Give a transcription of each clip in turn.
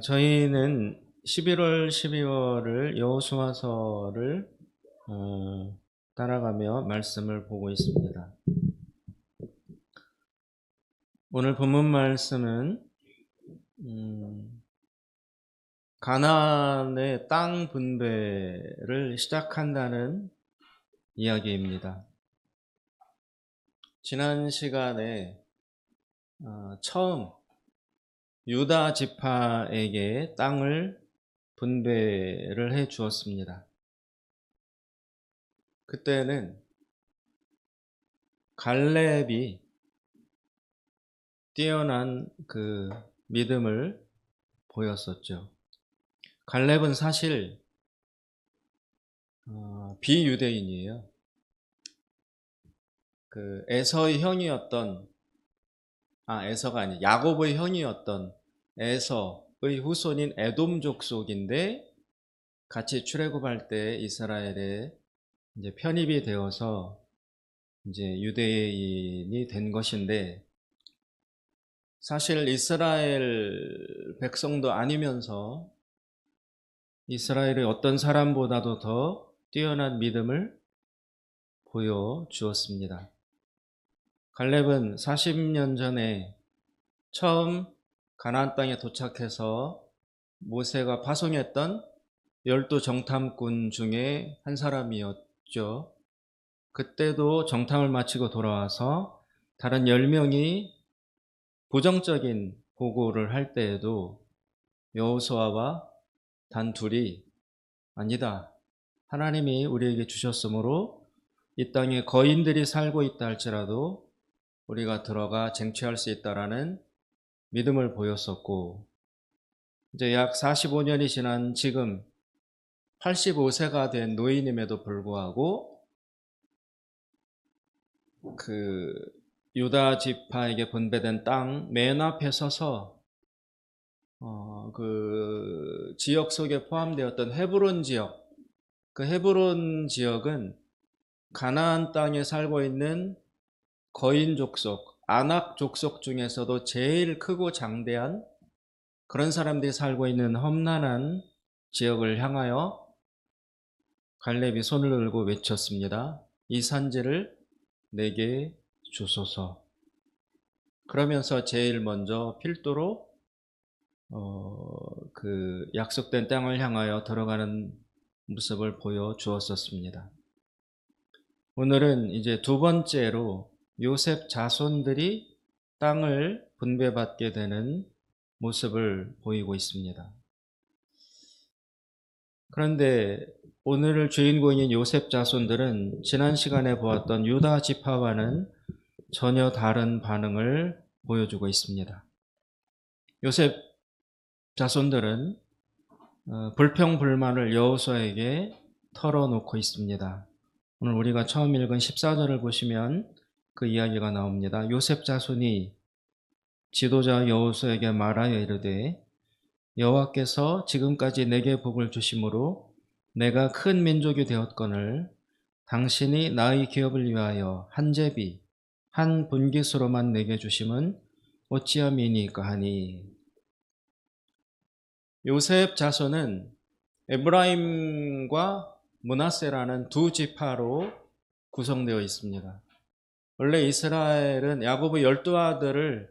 저희는 11월, 12월을 여호수아서를 따라가며 말씀을 보고 있습니다. 오늘 본문 말씀은 가나안의 땅 분배를 시작한다는 이야기입니다. 지난 시간에 처음 유다 지파에게 땅을 분배를 해 주었습니다. 그때는 갈렙이 뛰어난 그 믿음을 보였었죠. 갈렙은 사실 비유대인이에요. 그 에서의 형이었던 에서가 아니 야곱의 형이었던 에서의 후손인 에돔 족속인데 같이 출애굽할 때 이스라엘에 이제 편입이 되어서 이제 유대인이 된 것인데, 사실 이스라엘 백성도 아니면서 이스라엘의 어떤 사람보다도 더 뛰어난 믿음을 보여주었습니다. 갈렙은 40년 전에 처음 가나안 땅에 도착해서 모세가 파송했던 12 정탐꾼 중에 한 사람이었죠. 그때도 정탐을 마치고 돌아와서 다른 10명이 부정적인 보고를 할 때에도 여호수아와 단 둘이 아니다, 하나님이 우리에게 주셨으므로 이 땅에 거인들이 살고 있다 할지라도 우리가 들어가 쟁취할 수 있다라는 믿음을 보였었고, 이제 약 45년이 지난 지금 85세가 된 노인임에도 불구하고 그 유다 지파에게 분배된 땅 맨 앞에 서서 그 지역 속에 포함되었던 헤브론 지역, 그 헤브론 지역은 가나안 땅에 살고 있는 거인 족속, 아낙 족속 중에서도 제일 크고 장대한 그런 사람들이 살고 있는 험난한 지역을 향하여 갈렙이 손을 들고 외쳤습니다. 이 산지를 내게 주소서. 그러면서 제일 먼저 필도로 그 약속된 땅을 향하여 들어가는 모습을 보여주었었습니다. 오늘은 이제 두 번째로 요셉 자손들이 땅을 분배받게 되는 모습을 보이고 있습니다. 그런데 오늘 주인공인 요셉 자손들은 지난 시간에 보았던 유다 지파와는 전혀 다른 반응을 보여주고 있습니다. 요셉 자손들은 불평불만을 여호수아에게 털어놓고 있습니다. 오늘 우리가 처음 읽은 14절을 보시면 그 이야기가 나옵니다. 요셉 자손이 지도자 여호수아에게 말하여 이르되 여호와께서 지금까지 내게 복을 주심으로 내가 큰 민족이 되었거늘 당신이 나의 기업을 위하여 한 제비 한 분깃으로만 내게 주심은 어찌함이니까 하니. 요셉 자손은 에브라임과 므낫세라는 두 지파로 구성되어 있습니다. 원래 이스라엘은 야곱의 12아들을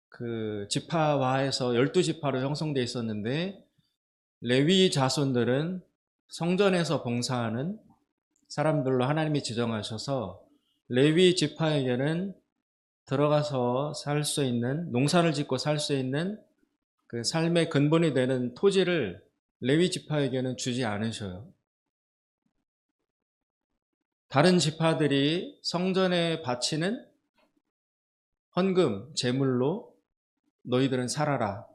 그 지파화해서 12지파로 형성되어 있었는데, 레위 자손들은 성전에서 봉사하는 사람들로 하나님이 지정하셔서 레위 지파에게는 들어가서 살 수 있는, 농사를 짓고 살 수 있는 그 삶의 근본이 되는 토지를 레위 지파에게는 주지 않으셔요. 다른 지파들이 성전에 바치는 헌금, 제물로 너희들은 살아라.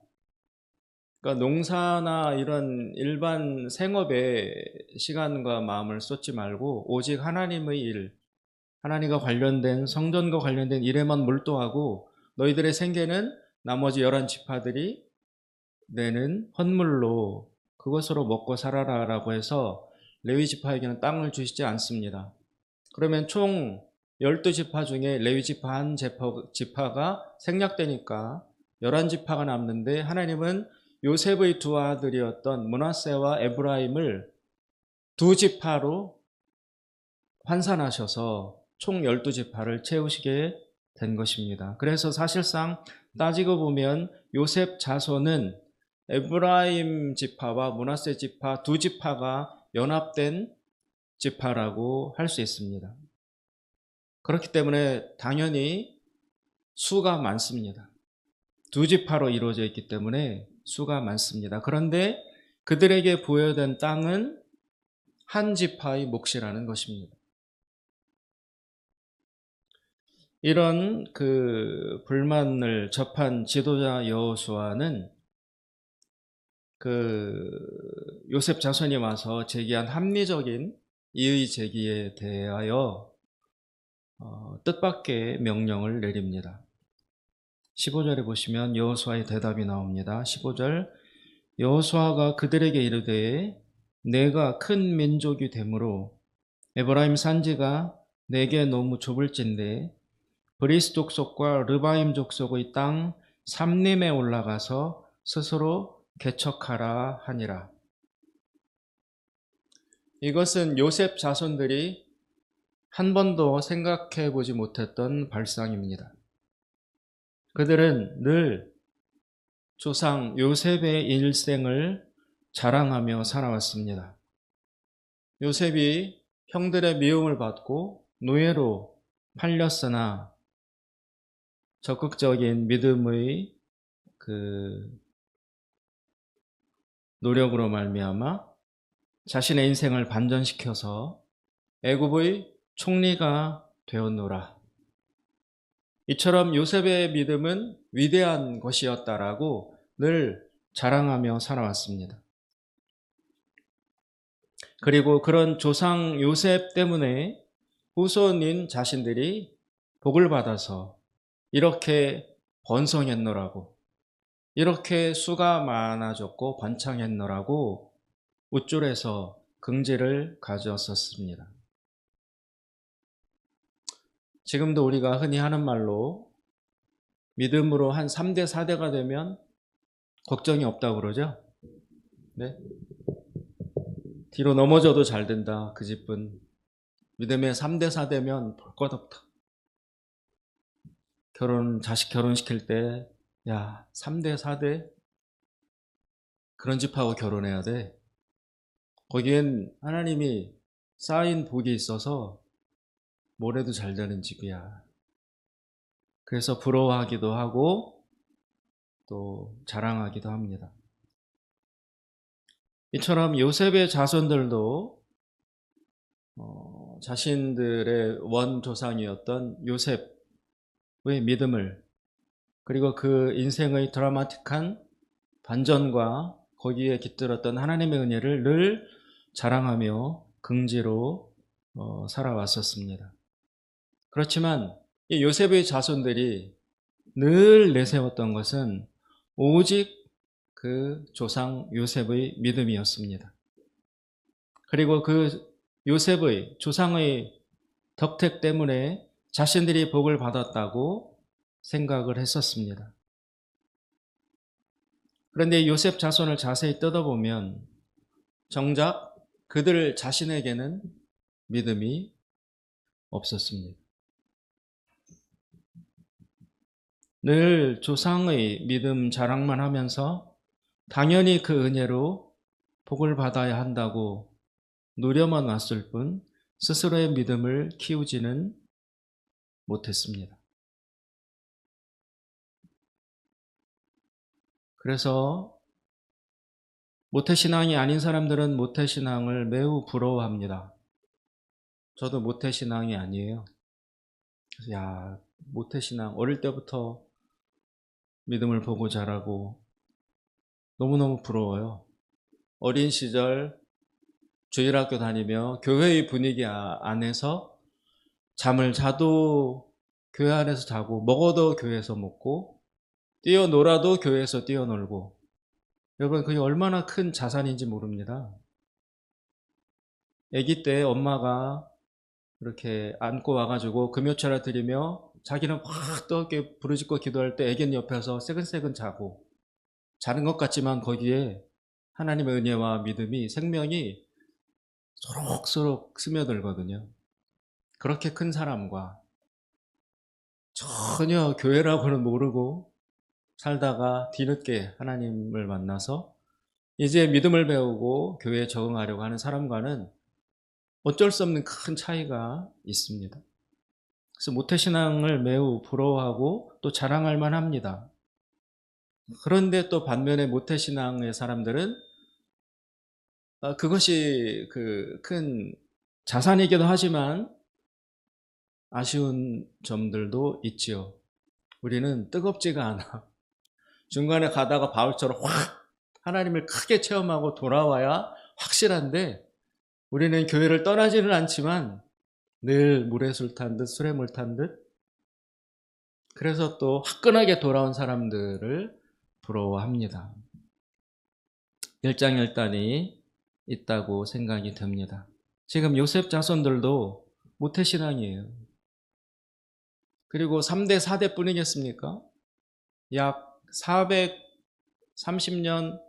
그러니까 농사나 이런 일반 생업에 시간과 마음을 쏟지 말고 오직 하나님의 일, 하나님과 관련된 성전과 관련된 일에만 몰두하고 너희들의 생계는 나머지 11지파들이 내는 헌물로 그것으로 먹고 살아라 라고 해서 레위 지파에게는 땅을 주시지 않습니다. 그러면 총 12지파 중에 레위 지파 한 지파가 생략되니까 11지파가 남는데 하나님은 요셉의 두 아들이었던 므낫세와 에브라임을 두 지파로 환산하셔서 총 12지파를 채우시게 된 것입니다. 그래서 사실상 따지고 보면 요셉 자손은 에브라임 지파와 므낫세 지파 두 지파가 연합된 지파라고 할 수 있습니다. 그렇기 때문에 당연히 수가 많습니다. 두 지파로 이루어져 있기 때문에 수가 많습니다. 그런데 그들에게 부여된 땅은 한 지파의 몫이라는 것입니다. 이런 그 불만을 접한 지도자 여호수아는 그 요셉 자손이 와서 제기한 합리적인 이의 제기에 대하여 뜻밖의 명령을 내립니다. 15절에 보시면 여호수아의 대답이 나옵니다. 15절 여호수아가 그들에게 이르되 내가 큰 민족이 되므로 에브라임 산지가 내게 너무 좁을진데 브리스 족속과 르바임 족속의 땅 삼림에 올라가서 스스로 개척하라 하니라. 이것은 요셉 자손들이 한 번도 생각해 보지 못했던 발상입니다. 그들은 늘 조상 요셉의 일생을 자랑하며 살아왔습니다. 요셉이 형들의 미움을 받고 노예로 팔렸으나 적극적인 믿음의 그 노력으로 말미암아 자신의 인생을 반전시켜서 애굽의 총리가 되었노라. 이처럼 요셉의 믿음은 위대한 것이었다라고 늘 자랑하며 살아왔습니다. 그리고 그런 조상 요셉 때문에 후손인 자신들이 복을 받아서 이렇게 번성했노라고, 이렇게 수가 많아졌고 번창했노라고 우쭐해서 긍지를 가졌었습니다. 지금도 우리가 흔히 하는 말로 믿음으로 한 3대, 4대가 되면 걱정이 없다고 그러죠? 네? 뒤로 넘어져도 잘 된다, 그 집은. 믿음의 3대, 4대면 볼 것 없다. 자식 결혼시킬 때, 야, 3대, 4대? 그런 집하고 결혼해야 돼. 거기엔 하나님이 쌓인 복이 있어서 뭘 해도 잘 되는 집이야. 그래서 부러워하기도 하고 또 자랑하기도 합니다. 이처럼 요셉의 자손들도 자신들의 원조상이었던 요셉의 믿음을, 그리고 그 인생의 드라마틱한 반전과 거기에 깃들었던 하나님의 은혜를 늘 자랑하며 긍지로 살아왔었습니다. 그렇지만 이 요셉의 자손들이 늘 내세웠던 것은 오직 그 조상 요셉의 믿음이었습니다. 그리고 그 요셉의 조상의 덕택 때문에 자신들이 복을 받았다고 생각을 했었습니다. 그런데 요셉 자손을 자세히 뜯어보면 정작 그들 자신에게는 믿음이 없었습니다. 늘 조상의 믿음 자랑만 하면서 당연히 그 은혜로 복을 받아야 한다고 누려만 왔을 뿐 스스로의 믿음을 키우지는 못했습니다. 그래서 모태신앙이 아닌 사람들은 모태신앙을 매우 부러워합니다. 저도 모태신앙이 아니에요. 그래서 야, 모태신앙 어릴 때부터 믿음을 보고 자라고 너무너무 부러워요. 어린 시절 주일학교 다니며 교회의 분위기 안에서 잠을 자도 교회 안에서 자고, 먹어도 교회에서 먹고, 뛰어놀아도 교회에서 뛰어놀고, 여러분 그게 얼마나 큰 자산인지 모릅니다. 아기 때 엄마가 이렇게 안고 와가지고 금요철을 드리며 자기는 확 뜨겁게 부르짖고 기도할 때 애견 옆에서 새근새근 자고 자는 것 같지만 거기에 하나님의 은혜와 믿음이 생명이 소록소록 스며들거든요. 그렇게 큰 사람과 전혀 교회라고는 모르고 살다가 뒤늦게 하나님을 만나서 이제 믿음을 배우고 교회에 적응하려고 하는 사람과는 어쩔 수 없는 큰 차이가 있습니다. 그래서 모태신앙을 매우 부러워하고 또 자랑할 만합니다. 그런데 또 반면에 모태신앙의 사람들은 그것이 그 큰 자산이기도 하지만 아쉬운 점들도 있지요. 우리는 뜨겁지가 않아. 중간에 가다가 바울처럼 확 하나님을 크게 체험하고 돌아와야 확실한데 우리는 교회를 떠나지는 않지만 늘 물에 술 탄 듯 술에 물 탄 듯 그래서 또 화끈하게 돌아온 사람들을 부러워합니다. 일장일단이 있다고 생각이 듭니다. 지금 요셉 자손들도 모태신앙이에요. 그리고 3대, 4대 뿐이겠습니까? 약 430년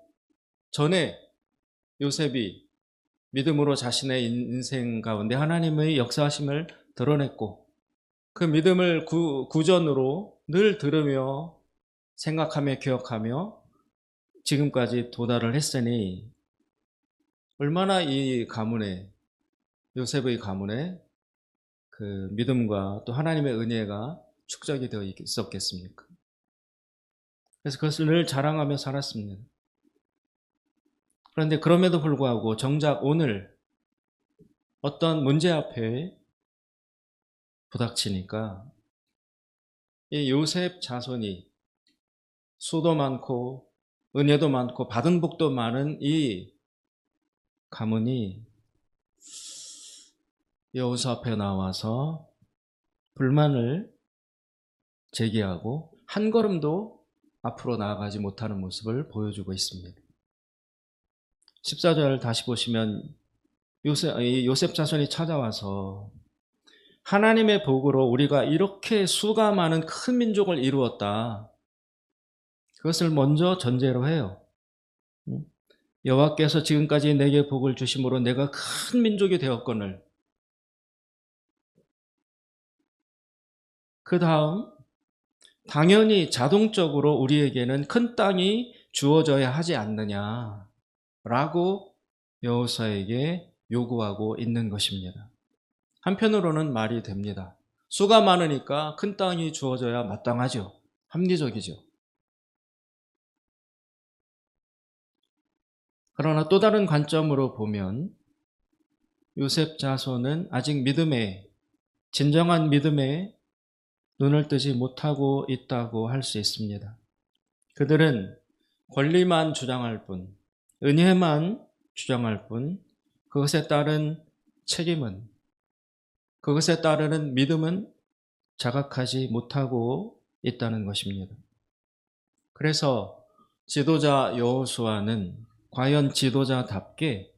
전에 요셉이 믿음으로 자신의 인생 가운데 하나님의 역사하심을 드러냈고 그 믿음을 구전으로 늘 들으며 생각하며 기억하며 지금까지 도달을 했으니 얼마나 이 가문에 요셉의 가문에 그 믿음과 또 하나님의 은혜가 축적이 되어 있었겠습니까? 그래서 그것을 늘 자랑하며 살았습니다. 그런데 그럼에도 불구하고 정작 오늘 어떤 문제 앞에 부닥치니까 이 요셉 자손이 수도 많고 은혜도 많고 받은 복도 많은 이 가문이 여호수 앞에 나와서 불만을 제기하고 한 걸음도 앞으로 나아가지 못하는 모습을 보여주고 있습니다. 14절 다시 보시면 요셉 자손이 찾아와서 하나님의 복으로 우리가 이렇게 수가 많은 큰 민족을 이루었다. 그것을 먼저 전제로 해요. 여호와께서 지금까지 내게 복을 주심으로 내가 큰 민족이 되었거늘. 그 다음 당연히 자동적으로 우리에게는 큰 땅이 주어져야 하지 않느냐라고 여호수아에게 요구하고 있는 것입니다. 한편으로는 말이 됩니다. 수가 많으니까 큰 땅이 주어져야 마땅하죠. 합리적이죠. 그러나 또 다른 관점으로 보면 요셉 자손은 아직 진정한 믿음에 눈을 뜨지 못하고 있다고 할 수 있습니다. 그들은 권리만 주장할 뿐, 은혜만 주장할 뿐, 그것에 따른 책임은, 그것에 따르는 믿음은 자각하지 못하고 있다는 것입니다. 그래서 지도자 여호수아는 과연 지도자답게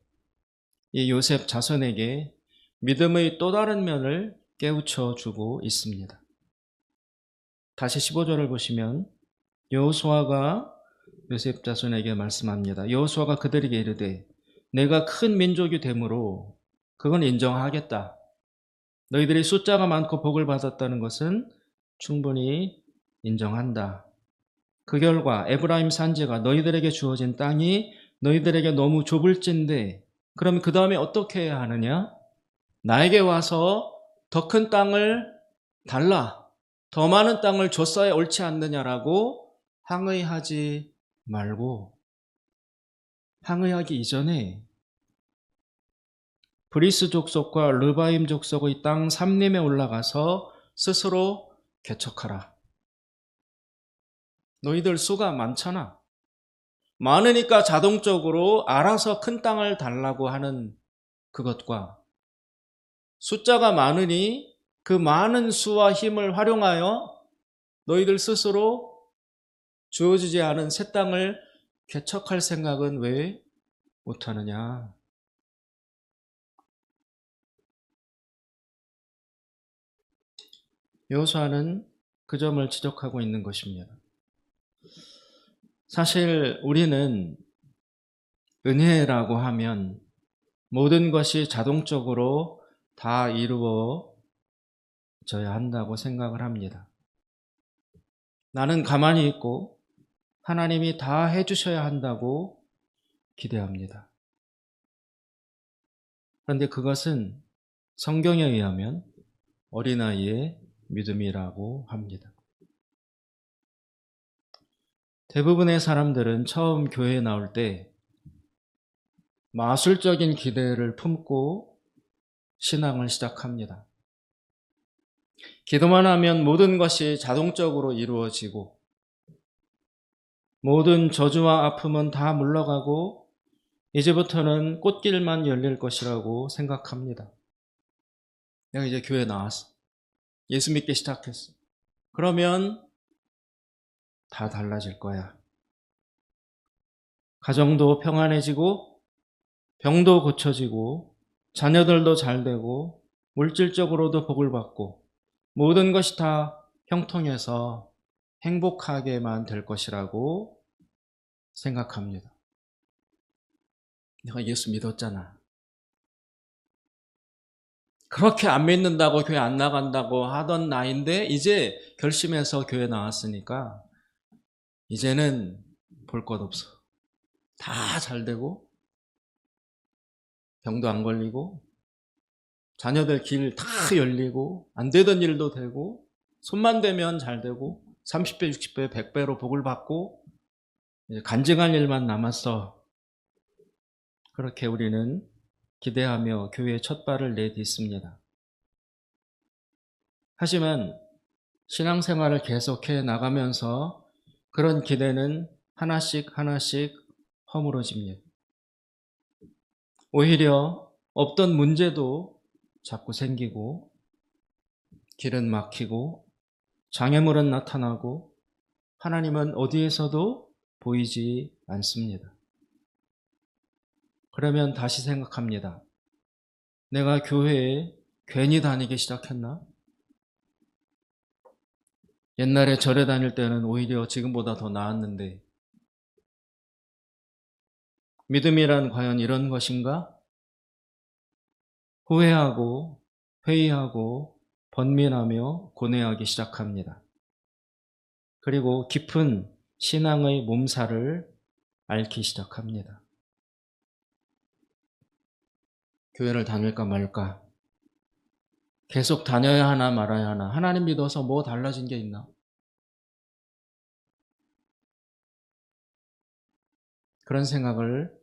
이 요셉 자손에게 믿음의 또 다른 면을 깨우쳐 주고 있습니다. 다시 15절을 보시면 여호수아가 요셉 자손에게 말씀합니다. 여호수아가 그들에게 이르되 내가 큰 민족이 되므로 그건 인정하겠다. 너희들이 숫자가 많고 복을 받았다는 것은 충분히 인정한다. 그 결과 에브라임 산지가 너희들에게 주어진 땅이 너희들에게 너무 좁을진데 그럼 그 다음에 어떻게 해야 하느냐? 나에게 와서 더 큰 땅을 달라. 더 많은 땅을 줬어야 옳지 않느냐라고 항의하지 말고 항의하기 이전에 브리스 족속과 르바임 족속의 땅 삼림에 올라가서 스스로 개척하라. 너희들 수가 많잖아. 많으니까 자동적으로 알아서 큰 땅을 달라고 하는 그것과 숫자가 많으니 그 많은 수와 힘을 활용하여 너희들 스스로 주어지지 않은 새 땅을 개척할 생각은 왜 못하느냐. 여호수아는 그 점을 지적하고 있는 것입니다. 사실 우리는 은혜라고 하면 모든 것이 자동적으로 다 이루어져야 한다고 생각을 합니다. 나는 가만히 있고 하나님이 다 해주셔야 한다고 기대합니다. 그런데 그것은 성경에 의하면 어린아이의 믿음이라고 합니다. 대부분의 사람들은 처음 교회에 나올 때 마술적인 기대를 품고 신앙을 시작합니다. 기도만 하면 모든 것이 자동적으로 이루어지고 모든 저주와 아픔은 다 물러가고 이제부터는 꽃길만 열릴 것이라고 생각합니다. 내가 이제 교회 나왔어. 예수 믿기 시작했어. 그러면 다 달라질 거야. 가정도 평안해지고 병도 고쳐지고 자녀들도 잘 되고 물질적으로도 복을 받고 모든 것이 다 형통해서 행복하게만 될 것이라고 생각합니다. 내가 예수 믿었잖아. 그렇게 안 믿는다고 교회 안 나간다고 하던 나이인데 이제 결심해서 교회 나왔으니까 이제는 볼 것 없어. 다 잘 되고 병도 안 걸리고 자녀들 길 다 열리고 안 되던 일도 되고 손만 대면 잘 되고 30배, 60배, 100배로 복을 받고 이제 간증할 일만 남았어. 그렇게 우리는 기대하며 교회에 첫 발을 내딛습니다. 하지만 신앙생활을 계속해 나가면서 그런 기대는 하나씩 하나씩 허물어집니다. 오히려 없던 문제도 자꾸 생기고 길은 막히고 장애물은 나타나고 하나님은 어디에서도 보이지 않습니다. 그러면 다시 생각합니다. 내가 교회에 괜히 다니기 시작했나? 옛날에 절에 다닐 때는 오히려 지금보다 더 나았는데 믿음이란 과연 이런 것인가? 후회하고 회의하고 번민하며 고뇌하기 시작합니다. 그리고 깊은 신앙의 몸살을 앓기 시작합니다. 교회를 다닐까 말까? 계속 다녀야 하나 말아야 하나? 하나님 믿어서 뭐 달라진 게 있나? 그런 생각을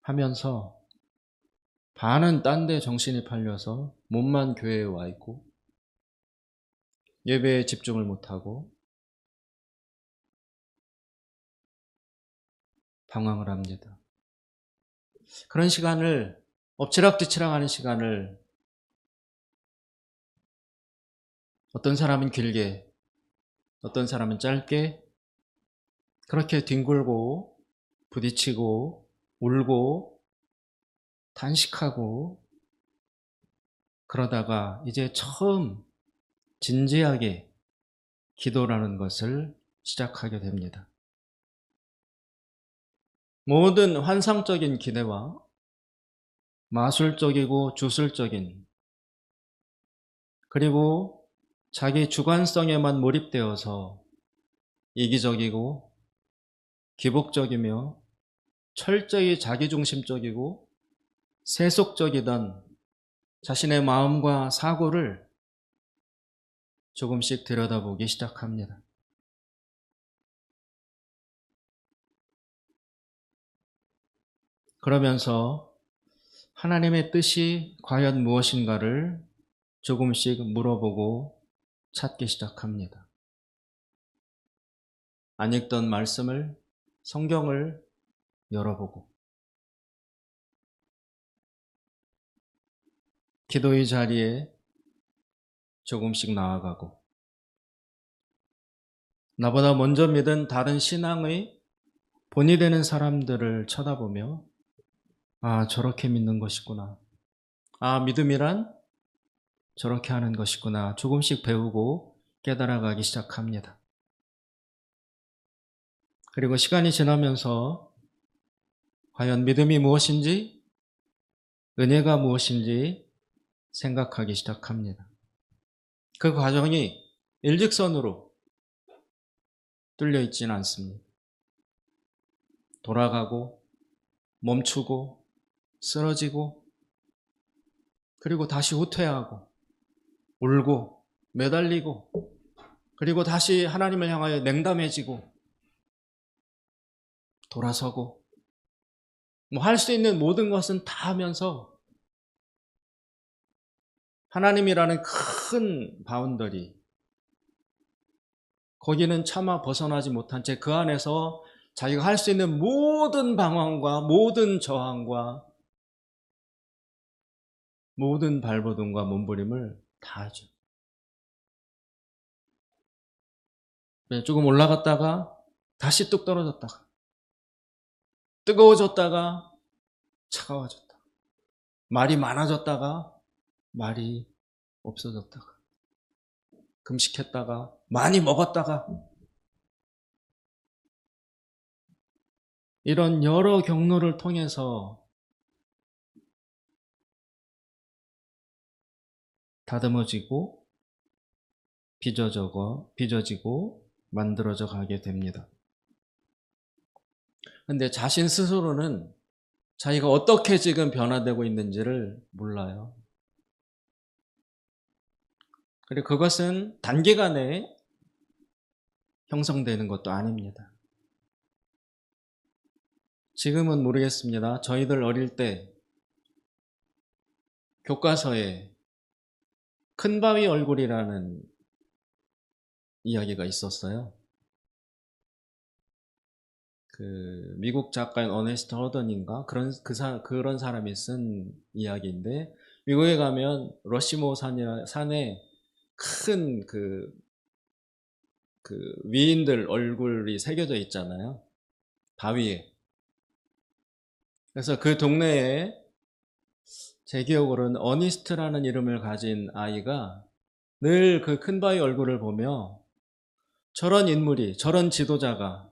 하면서 반은 딴 데 정신이 팔려서 몸만 교회에 와 있고 예배에 집중을 못하고 방황을 합니다. 그런 시간을 엎치락뒤치락 하는 시간을 어떤 사람은 길게 어떤 사람은 짧게 그렇게 뒹굴고 부딪히고 울고 단식하고 그러다가 이제 처음 진지하게 기도라는 것을 시작하게 됩니다. 모든 환상적인 기대와 마술적이고 주술적인 그리고 자기 주관성에만 몰입되어서 이기적이고 기복적이며 철저히 자기중심적이고 세속적이던 자신의 마음과 사고를 조금씩 들여다보기 시작합니다. 그러면서 하나님의 뜻이 과연 무엇인가를 조금씩 물어보고 찾기 시작합니다. 안 읽던 말씀을, 성경을 열어보고 기도의 자리에 조금씩 나아가고 나보다 먼저 믿은 다른 신앙의 본이 되는 사람들을 쳐다보며 아, 저렇게 믿는 것이구나. 아, 믿음이란 저렇게 하는 것이구나 조금씩 배우고 깨달아가기 시작합니다. 그리고 시간이 지나면서 과연 믿음이 무엇인지, 은혜가 무엇인지 생각하기 시작합니다. 그 과정이 일직선으로 뚫려 있지는 않습니다. 돌아가고 멈추고 쓰러지고 그리고 다시 후퇴하고 울고 매달리고 그리고 다시 하나님을 향하여 냉담해지고 돌아서고 할 수 있는 모든 것은 다 하면서 하나님이라는 큰 바운더리, 거기는 차마 벗어나지 못한 채 그 안에서 자기가 할 수 있는 모든 방황과 모든 저항과 모든 발버둥과 몸부림을 다 하죠. 조금 올라갔다가 다시 뚝 떨어졌다가 뜨거워졌다가 차가워졌다가 말이 많아졌다가 말이 없어졌다가 금식했다가 많이 먹었다가 이런 여러 경로를 통해서 다듬어지고 빚어지고 만들어져 가게 됩니다. 그런데 자신 스스로는 자기가 어떻게 지금 변화되고 있는지를 몰라요. 그리고 그것은 단기간에 형성되는 것도 아닙니다. 지금은 모르겠습니다. 저희들 어릴 때 교과서에 큰바위 얼굴이라는 이야기가 있었어요. 미국 작가인 어네스트 허던인가 그런 사람이 쓴 이야기인데, 미국에 가면 러시모 산에 큰 위인들 얼굴이 새겨져 있잖아요. 바위에. 그래서 그 동네에 제 기억으로는 어니스트라는 이름을 가진 아이가 늘 그 큰 바위 얼굴을 보며 저런 인물이, 저런 지도자가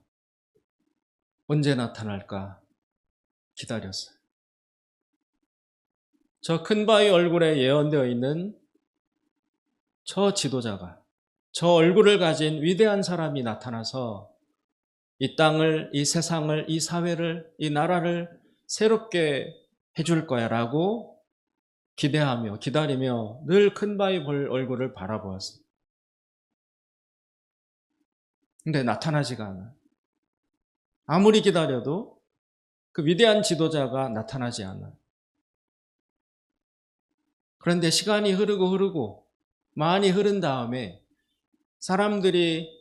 언제 나타날까 기다렸어요. 저 큰 바위 얼굴에 예언되어 있는 저 지도자가, 저 얼굴을 가진 위대한 사람이 나타나서 이 땅을, 이 세상을, 이 사회를, 이 나라를 새롭게 해줄 거야 라고 기대하며 기다리며 늘 큰 바위 얼굴을 바라보았어요. 근데 나타나지가 않아요. 아무리 기다려도 그 위대한 지도자가 나타나지 않아요. 그런데 시간이 흐르고 많이 흐른 다음에 사람들이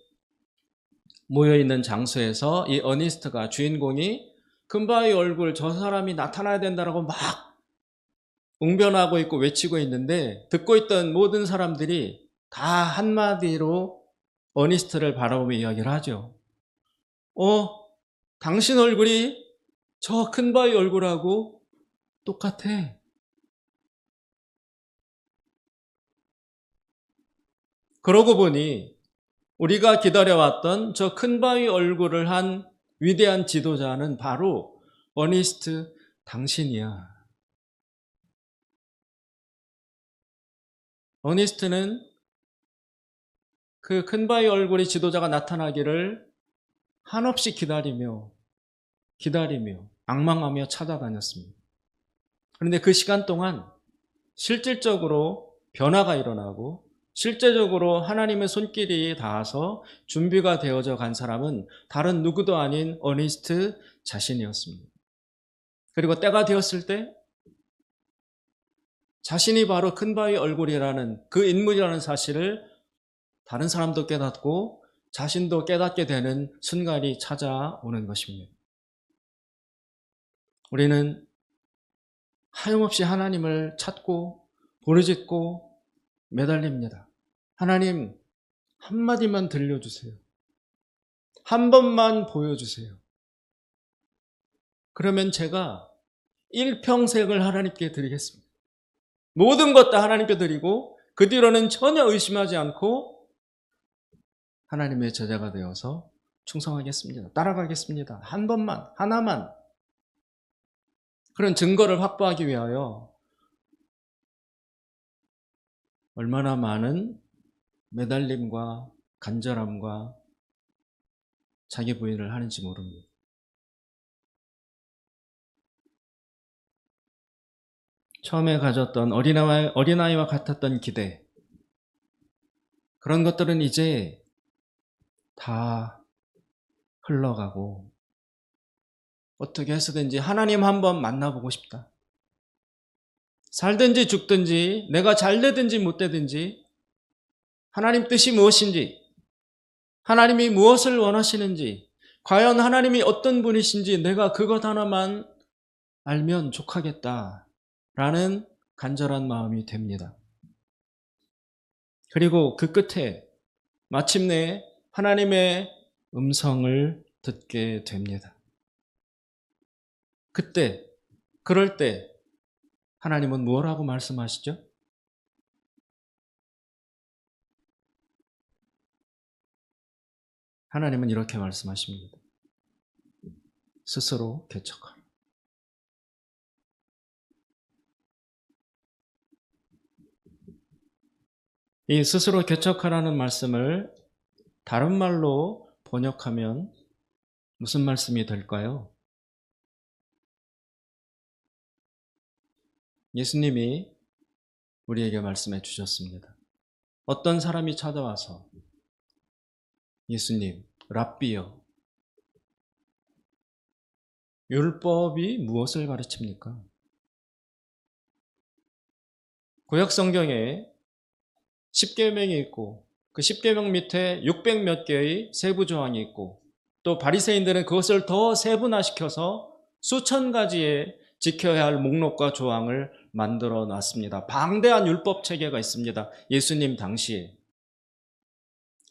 모여있는 장소에서 이 어니스트가, 주인공이 금바위 얼굴 저 사람이 나타나야 된다라고 막 웅변하고 있고 외치고 있는데, 듣고 있던 모든 사람들이 다 한마디로 어니스트를 바라보며 이야기를 하죠. 당신 얼굴이 저 큰바위 얼굴하고 똑같아. 그러고 보니 우리가 기다려왔던 저 큰바위 얼굴을 한 위대한 지도자는 바로 어니스트 당신이야. 어니스트는 그 큰바위 얼굴의 지도자가 나타나기를 한없이 기다리며 앙망하며 찾아다녔습니다. 그런데 그 시간 동안 실질적으로 변화가 일어나고 실제적으로 하나님의 손길이 닿아서 준비가 되어져 간 사람은 다른 누구도 아닌 어니스트 자신이었습니다. 그리고 때가 되었을 때 자신이 바로 큰바위 얼굴이라는 그 인물이라는 사실을 다른 사람도 깨닫고 자신도 깨닫게 되는 순간이 찾아오는 것입니다. 우리는 하염없이 하나님을 찾고 부르짖고 매달립니다. 하나님, 한마디만 들려주세요. 한 번만 보여주세요. 그러면 제가 일평생을 하나님께 드리겠습니다. 모든 것 다 하나님께 드리고 그 뒤로는 전혀 의심하지 않고 하나님의 제자가 되어서 충성하겠습니다. 따라가겠습니다. 한 번만, 하나만. 그런 증거를 확보하기 위하여 얼마나 많은 매달림과 간절함과 자기 부인을 하는지 모릅니다. 처음에 가졌던 어린아이와 같았던 기대, 그런 것들은 이제 다 흘러가고 어떻게 해서든지 하나님 한번 만나보고 싶다. 살든지 죽든지 내가 잘 되든지 못 되든지 하나님 뜻이 무엇인지, 하나님이 무엇을 원하시는지, 과연 하나님이 어떤 분이신지 내가 그것 하나만 알면 족하겠다라는 간절한 마음이 됩니다. 그리고 그 끝에 마침내 하나님의 음성을 듣게 됩니다. 그럴 때 하나님은 무엇라고 말씀하시죠? 하나님은 이렇게 말씀하십니다. 스스로 개척하라. 이 스스로 개척하라는 말씀을 다른 말로 번역하면 무슨 말씀이 될까요? 예수님이 우리에게 말씀해 주셨습니다. 어떤 사람이 찾아와서 예수님, 랍비여, 율법이 무엇을 가르칩니까? 구약 성경에 10계명이 있고 그 10계명 밑에 600 몇 개의 세부 조항이 있고 또 바리새인들은 그것을 더 세분화시켜서 수천 가지의 지켜야 할 목록과 조항을 만들어 놨습니다. 방대한 율법 체계가 있습니다. 예수님 당시에.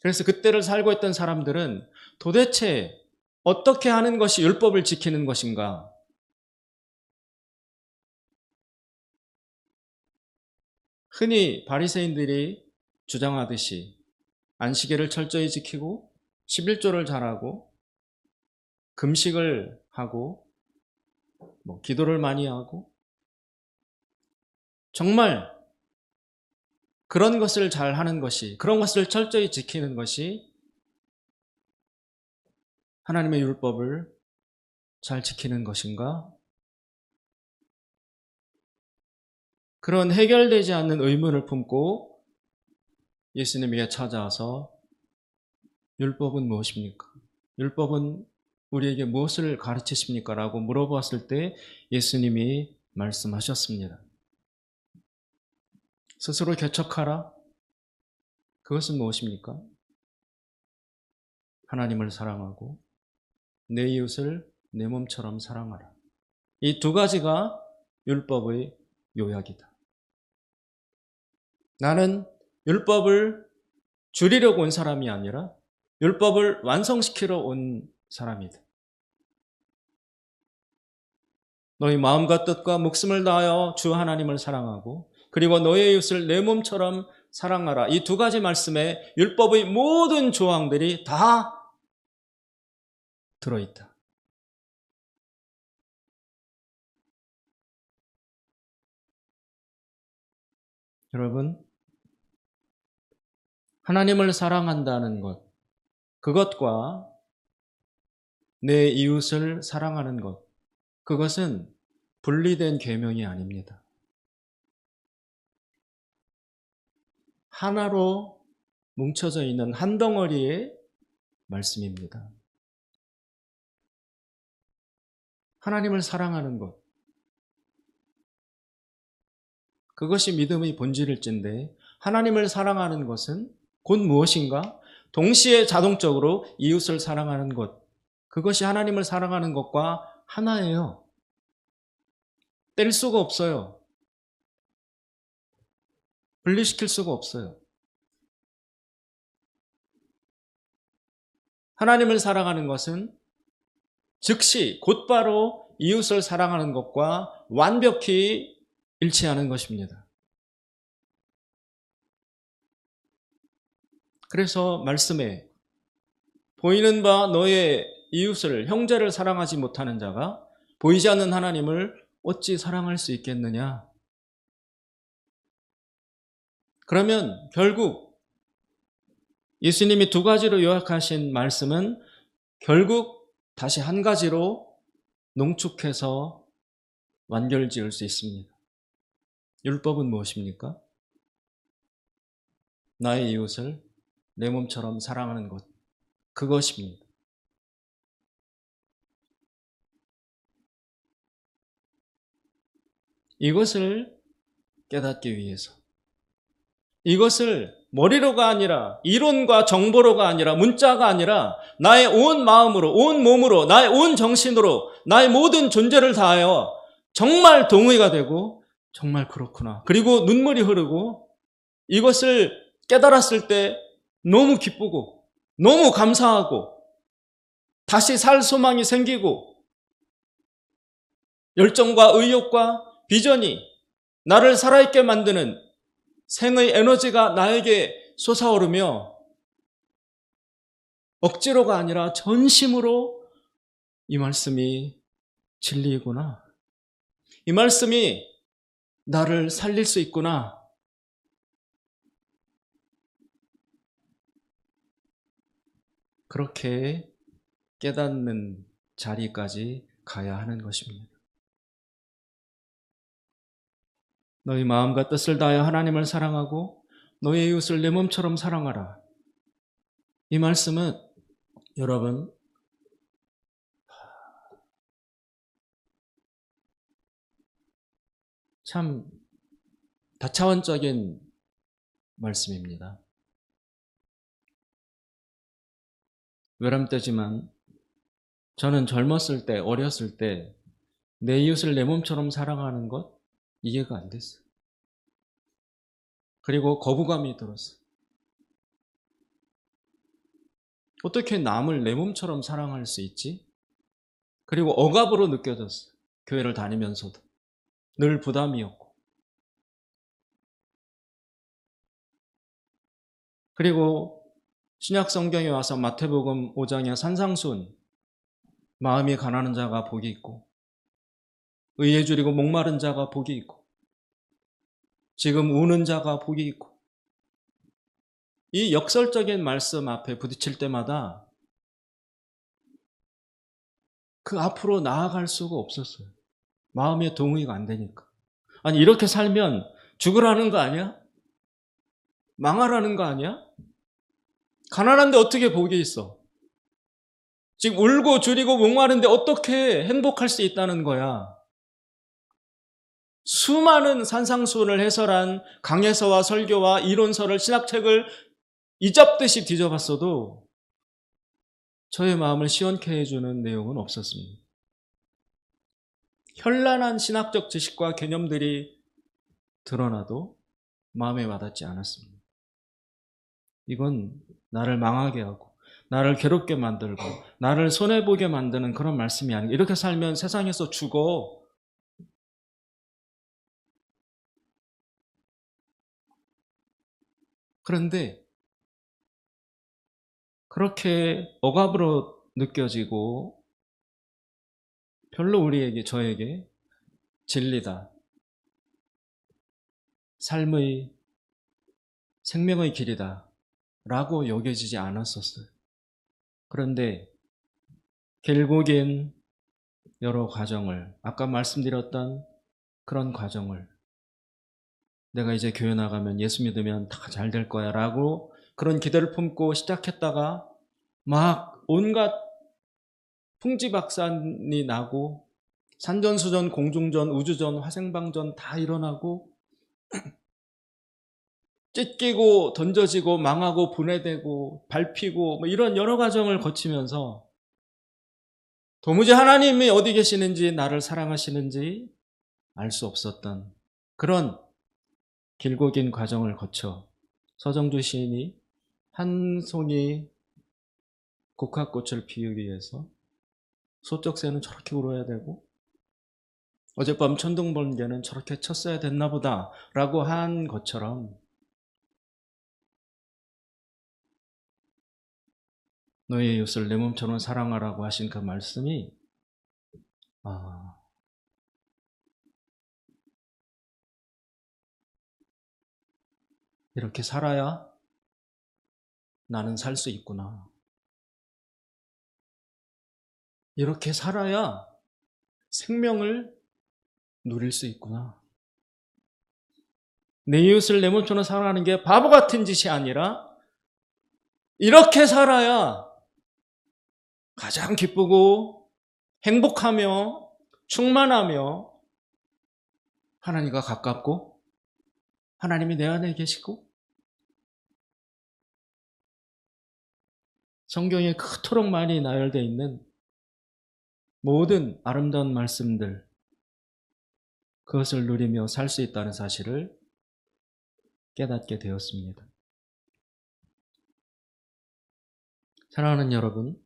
그래서 그때를 살고 있던 사람들은 도대체 어떻게 하는 것이 율법을 지키는 것인가? 흔히 바리새인들이 주장하듯이 안식일을 철저히 지키고 11조를 잘하고 금식을 하고 기도를 많이 하고 정말 그런 것을 잘 하는 것이, 그런 것을 철저히 지키는 것이 하나님의 율법을 잘 지키는 것인가? 그런 해결되지 않는 의문을 품고 예수님에게 찾아와서 율법은 무엇입니까? 율법은 우리에게 무엇을 가르치십니까? 라고 물어보았을 때 예수님이 말씀하셨습니다. 스스로 개척하라. 그것은 무엇입니까? 하나님을 사랑하고 내 이웃을 내 몸처럼 사랑하라. 이 두 가지가 율법의 요약이다. 나는 율법을 줄이려고 온 사람이 아니라 율법을 완성시키러 온 사람이다. 너희 마음과 뜻과 목숨을 다하여 주 하나님을 사랑하고 그리고 너의 이웃을 내 몸처럼 사랑하라. 이 두 가지 말씀에 율법의 모든 조항들이 다 들어있다. 여러분, 하나님을 사랑한다는 것, 그것과 내 이웃을 사랑하는 것, 그것은 분리된 계명이 아닙니다. 하나로 뭉쳐져 있는 한 덩어리의 말씀입니다. 하나님을 사랑하는 것, 그것이 믿음의 본질일진데 하나님을 사랑하는 것은 곧 무엇인가? 동시에 자동적으로 이웃을 사랑하는 것, 그것이 하나님을 사랑하는 것과 하나예요. 뗄 수가 없어요. 분리시킬 수가 없어요. 하나님을 사랑하는 것은 즉시 곧바로 이웃을 사랑하는 것과 완벽히 일치하는 것입니다. 그래서 말씀에 보이는 바 너의 이웃을 형제를 사랑하지 못하는 자가 보이지 않는 하나님을 어찌 사랑할 수 있겠느냐? 그러면 결국 예수님이 두 가지로 요약하신 말씀은 결국 다시 한 가지로 농축해서 완결지을 수 있습니다. 율법은 무엇입니까? 나의 이웃을 내 몸처럼 사랑하는 것. 그것입니다. 이것을 깨닫기 위해서, 이것을 머리로가 아니라 이론과 정보로가 아니라 문자가 아니라 나의 온 마음으로, 온 몸으로, 나의 온 정신으로, 나의 모든 존재를 다하여 정말 동의가 되고 정말 그렇구나. 그리고 눈물이 흐르고 이것을 깨달았을 때 너무 기쁘고 너무 감사하고 다시 살 소망이 생기고 열정과 의욕과 비전이 나를 살아있게 만드는 생의 에너지가 나에게 솟아오르며 억지로가 아니라 전심으로 이 말씀이 진리이구나. 이 말씀이 나를 살릴 수 있구나. 그렇게 깨닫는 자리까지 가야 하는 것입니다. 너희 마음과 뜻을 다하여 하나님을 사랑하고 너희 이웃을 내 몸처럼 사랑하라. 이 말씀은 여러분 참 다차원적인 말씀입니다. 외람되지만 저는 젊었을 때, 어렸을 때 내 이웃을 내 몸처럼 사랑하는 것 이해가 안 됐어요. 그리고 거부감이 들었어요. 어떻게 남을 내 몸처럼 사랑할 수 있지? 그리고 억압으로 느껴졌어요. 교회를 다니면서도. 늘 부담이었고. 그리고 신약 성경에 와서 마태복음 5장의 산상수훈, 마음이 가난한 자가 복이 있고 의에 줄이고 목마른 자가 복이 있고 지금 우는 자가 복이 있고 이 역설적인 말씀 앞에 부딪힐 때마다 그 앞으로 나아갈 수가 없었어요. 마음의 동의가 안 되니까. 아니 이렇게 살면 죽으라는 거 아니야? 망하라는 거 아니야? 가난한데 어떻게 복이 있어? 지금 울고 줄이고 목마른데 어떻게 행복할 수 있다는 거야? 수많은 산상수훈을 해설한 강해서와 설교와 이론서를 신학책을 이잡듯이 뒤져봤어도 저의 마음을 시원케 해주는 내용은 없었습니다. 현란한 신학적 지식과 개념들이 드러나도 마음에 와닿지 않았습니다. 이건 나를 망하게 하고 나를 괴롭게 만들고 나를 손해보게 만드는 그런 말씀이 아니고 이렇게 살면 세상에서 죽어. 그런데 그렇게 억압으로 느껴지고 별로 우리에게 저에게 진리다. 삶의 생명의 길이다. 라고 여겨지지 않았었어요. 그런데 결국엔 여러 과정을 아까 말씀드렸던 그런 과정을 내가 이제 교회 나가면 예수 믿으면 다 잘 될 거야 라고 그런 기대를 품고 시작했다가 막 온갖 풍지박산이 나고 산전수전, 공중전, 우주전, 화생방전 다 일어나고 찢기고 던져지고 망하고 분해되고 밟히고 뭐 이런 여러 과정을 거치면서 도무지 하나님이 어디 계시는지 나를 사랑하시는지 알 수 없었던 그런 길고 긴 과정을 거쳐 서정주 시인이 한 송이 국화꽃을 피우기 위해서 소쩍새는 저렇게 울어야 되고 어젯밤 천둥번개는 저렇게 쳤어야 됐나 보다 라고 한 것처럼 너의 이웃을 내 몸처럼 사랑하라고 하신 그 말씀이 아, 이렇게 살아야 나는 살 수 있구나. 이렇게 살아야 생명을 누릴 수 있구나. 내 이웃을 내 몸처럼 사랑하는 게 바보 같은 짓이 아니라 이렇게 살아야 가장 기쁘고 행복하며 충만하며 하나님과 가깝고 하나님이 내 안에 계시고 성경에 그토록 많이 나열되어 있는 모든 아름다운 말씀들 그것을 누리며 살 수 있다는 사실을 깨닫게 되었습니다. 사랑하는 여러분,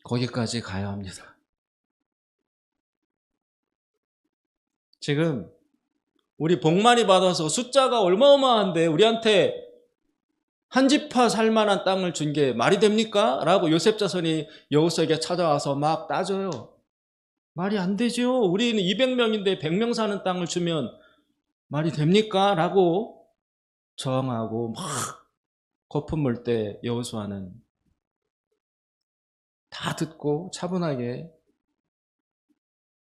거기까지 가야 합니다. 지금 우리 복 많이 받아서 숫자가 어마어마한데 우리한테 한 지파 살 만한 땅을 준 게 말이 됩니까? 라고 요셉 자손이 여호수아에게 찾아와서 막 따져요. 말이 안 되죠. 우리는 200명인데 100명 사는 땅을 주면 말이 됩니까? 라고 저항하고 막 거품 물 때 여호수아는 다 듣고 차분하게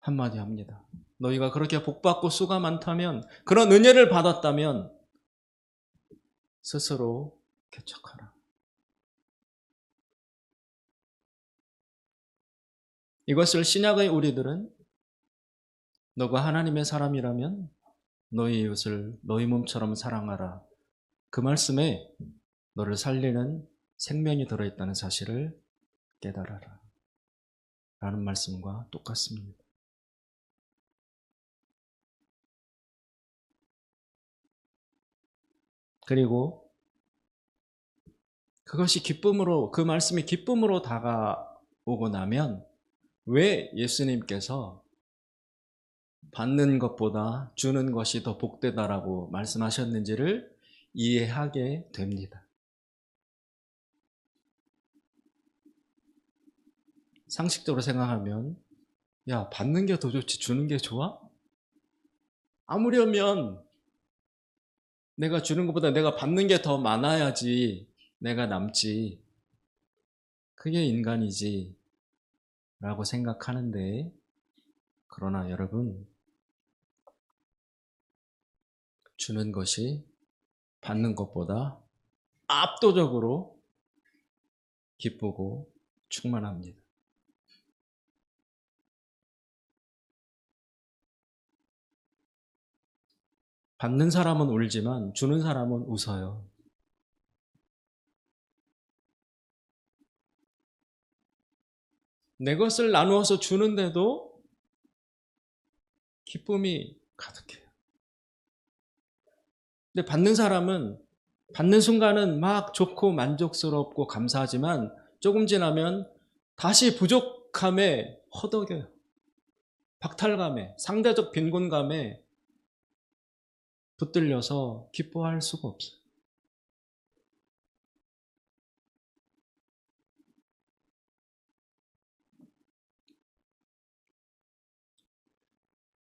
한마디 합니다. 너희가 그렇게 복받고 수가 많다면, 그런 은혜를 받았다면 스스로 개척하라. 이것을 신약의 우리들은 너가 하나님의 사람이라면 너희 이웃을 너희 몸처럼 사랑하라. 그 말씀에 너를 살리는 생명이 들어있다는 사실을 깨달아라. 라는 말씀과 똑같습니다. 그리고 그것이 기쁨으로, 그 말씀이 기쁨으로 다가오고 나면 왜 예수님께서 받는 것보다 주는 것이 더 복되다라고 말씀하셨는지를 이해하게 됩니다. 상식적으로 생각하면 야, 받는 게 더 좋지 주는 게 좋아? 아무려면 내가 주는 것보다 내가 받는 게 더 많아야지 내가 남지. 그게 인간이지 라고 생각하는데, 그러나 여러분, 주는 것이 받는 것보다 압도적으로 기쁘고 충만합니다. 받는 사람은 울지만 주는 사람은 웃어요. 내 것을 나누어서 주는데도 기쁨이 가득해요. 근데 받는 사람은 받는 순간은 막 좋고 만족스럽고 감사하지만 조금 지나면 다시 부족함에 허덕여요. 박탈감에, 상대적 빈곤감에 붙들려서 기뻐할 수가 없어요.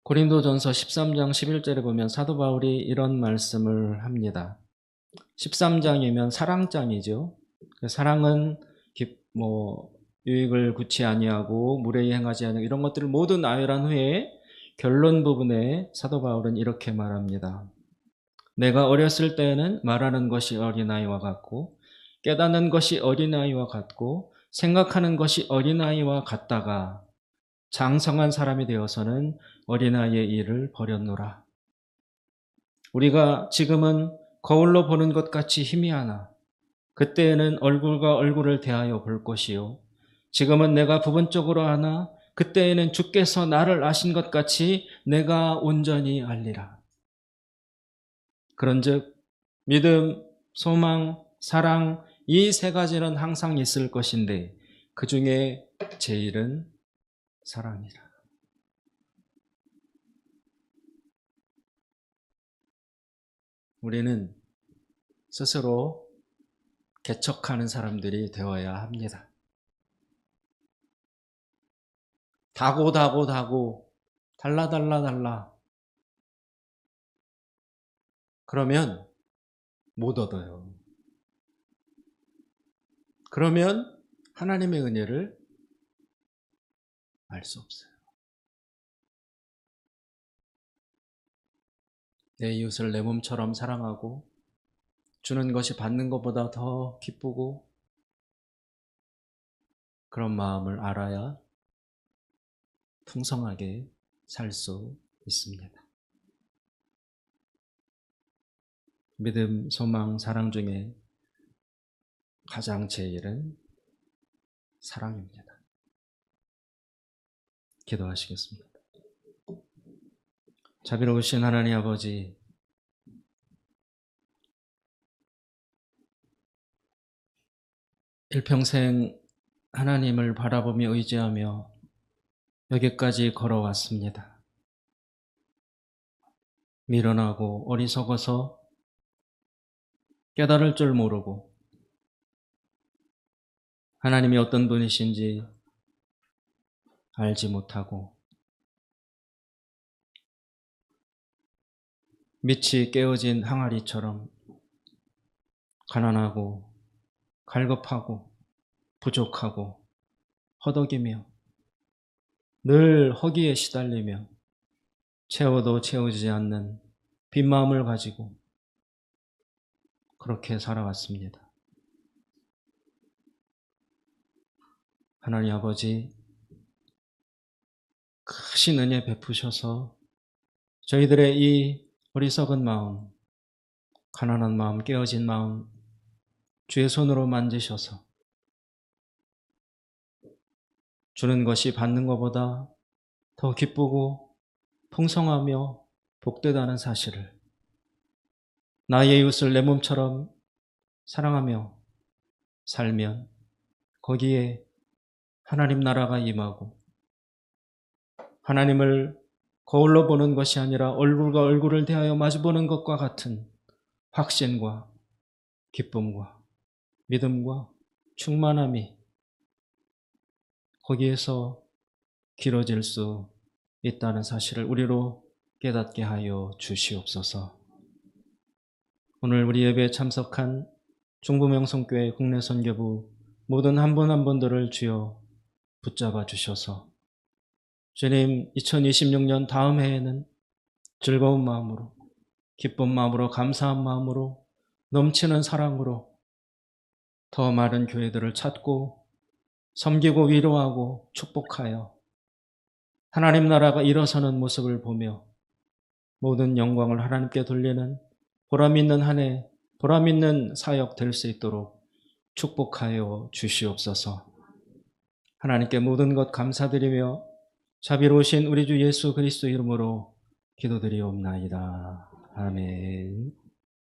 고린도전서 13장 11절에 보면 사도 바울이 이런 말씀을 합니다. 13장이면 사랑장이죠. 사랑은 유익을 구치 아니하고 무례히 행하지 아니하고 이런 것들을 모두 나열한 후에 결론 부분에 사도 바울은 이렇게 말합니다. 내가 어렸을 때에는 말하는 것이 어린아이와 같고 깨닫는 것이 어린아이와 같고 생각하는 것이 어린아이와 같다가 장성한 사람이 되어서는 어린아이의 일을 버렸노라. 우리가 지금은 거울로 보는 것 같이 희미하나 그때에는 얼굴과 얼굴을 대하여 볼 것이요 지금은 내가 부분적으로 아나 그때에는 주께서 나를 아신 것 같이 내가 온전히 알리라. 그런즉 믿음, 소망, 사랑 이 세 가지는 항상 있을 것인데 그 중에 제일은 사랑이라. 우리는 스스로 개척하는 사람들이 되어야 합니다. 다고 달라 그러면 못 얻어요. 그러면 하나님의 은혜를 알 수 없어요. 내 이웃을 내 몸처럼 사랑하고 주는 것이 받는 것보다 더 기쁘고 그런 마음을 알아야 풍성하게 살 수 있습니다. 믿음, 소망, 사랑 중에 가장 제일은 사랑입니다. 기도하시겠습니다. 자비로우신 하나님 아버지, 일평생 하나님을 바라보며 의지하며 여기까지 걸어왔습니다. 미련하고 어리석어서 깨달을 줄 모르고 하나님이 어떤 분이신지 알지 못하고 밑이 깨어진 항아리처럼 가난하고 갈급하고 부족하고 허덕이며 늘 허기에 시달리며 채워도 채우지 않는 빈 마음을 가지고 그렇게 살아왔습니다. 하나님 아버지, 크신 은혜 베푸셔서 저희들의 이 어리석은 마음, 가난한 마음, 깨어진 마음 주의 손으로 만지셔서 주는 것이 받는 것보다 더 기쁘고 풍성하며 복되다는 사실을, 나의 이웃을 내 몸처럼 사랑하며 살면 거기에 하나님 나라가 임하고 하나님을 거울로 보는 것이 아니라 얼굴과 얼굴을 대하여 마주보는 것과 같은 확신과 기쁨과 믿음과 충만함이 거기에서 길어질 수 있다는 사실을 우리로 깨닫게 하여 주시옵소서. 오늘 우리 예배에 참석한 중부명성교회 국내 선교부 모든 한 분 한 분들을 주여 붙잡아 주셔서 주님, 2026년 다음 해에는 즐거운 마음으로, 기쁜 마음으로, 감사한 마음으로, 넘치는 사랑으로 더 많은 교회들을 찾고 섬기고 위로하고 축복하여 하나님 나라가 일어서는 모습을 보며 모든 영광을 하나님께 돌리는 보람 있는 한 해, 보람 있는 사역 될 수 있도록 축복하여 주시옵소서. 하나님께 모든 것 감사드리며 자비로우신 우리 주 예수 그리스도 이름으로 기도드리옵나이다. 아멘.